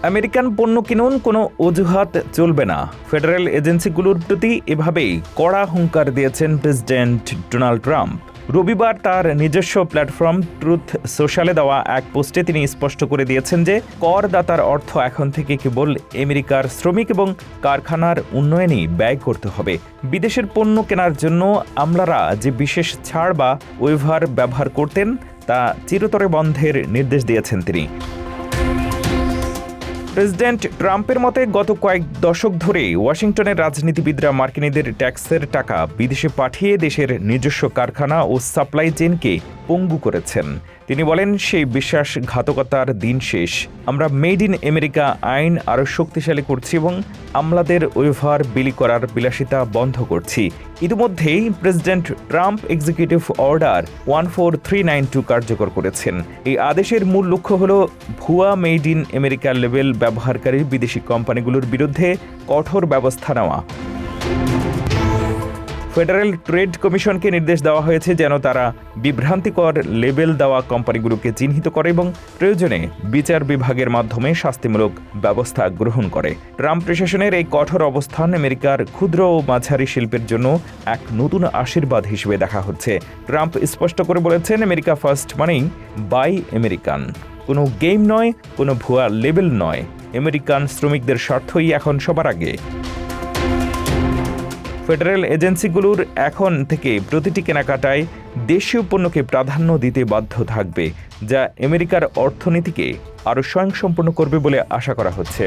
American পণ্য কিনুন, কোনো অজুহাত চলবে না। ফেডারেল এজেন্সিগুলোর প্রতি এভাবেই কড়া হুঙ্কার দিয়েছেন প্রেসিডেন্ট ডোনাল্ড ট্রাম্প। রবিবার তার নিজস্ব প্ল্যাটফর্ম ট্রুথ সোশ্যালে দেওয়া এক পোস্টে তিনি স্পষ্ট করে দিয়েছেন যে করদাতার অর্থ এখন থেকে কেবল আমেরিকার শ্রমিক এবং কারখানার উন্নয়নেই ব্যয় করতে হবে। বিদেশের পণ্য কেনার জন্য আমলারা যে বিশেষ ছাড় বা ওয়েভার ব্যবহার করতেন তা চিরতরে বন্ধের নির্দেশ দিয়েছেন তিনি। প্রেসিডেন্ট ট্রাম্পের মতে গত কয়েক দশক ধরে ওয়াশিংটনের রাজনীতিবিদরা মার্কিনীদের ট্যাক্সের টাকা বিদেশে পাঠিয়ে দেশের নিজস্ব কারখানা ও সাপ্লাই চেইনকে পঙ্গু করেছেন। তিনি বলেন, সেই বিশ্বাসঘাতকতার দিন শেষ। আমরা মেড ইন আমেরিকা আইন আরও শক্তিশালী করছি এবং আমলাদের ওয়েভার বিলি করার বিলাসিতা বন্ধ করছি। ইতিমধ্যেই প্রেসিডেন্ট ট্রাম্প এক্সিকিউটিভ অর্ডার 14392 কার্যকর করেছেন। এই আদেশের মূল লক্ষ্য হল ভুয়া মেড ইন আমেরিকা লেবেল ব্যবহারকারী বিদেশি কোম্পানিগুলোর বিরুদ্ধে কঠোর ব্যবস্থা নেওয়া। ফেডারেল ট্রেড কমিশনকে নির্দেশ দেওয়া হয়েছে যেন তারা বিভ্রান্তিকর লেবেল দেওয়া কোম্পানিগুলোকে চিহ্নিত করে এবং প্রয়োজনে বিচার বিভাগের মাধ্যমে শাস্তিমূলক ব্যবস্থা গ্রহণ করে। ট্রাম্প প্রশাসনের এই কঠোর অবস্থান আমেরিকার ক্ষুদ্র ও মাঝারি শিল্পের জন্য এক নতুন আশীর্বাদ হিসেবে দেখা হচ্ছে। ট্রাম্প স্পষ্ট করে বলেছেন, আমেরিকা ফার্স্ট মানেই বাই আমেরিকান। কোনো গেম নয়, কোনো ভুয়া লেবেল নয়। আমেরিকান শ্রমিকদের স্বার্থই এখন সবার আগে। ফেডারেল এজেন্সিগুলোর এখন থেকে প্রতিটি কেনাকাটায় দেশীয় পণ্যকে প্রাধান্য দিতে বাধ্য থাকবে, যা আমেরিকার অর্থনীতিকে আরও স্বয়ংসম্পূর্ণ করবে বলে আশা করা হচ্ছে।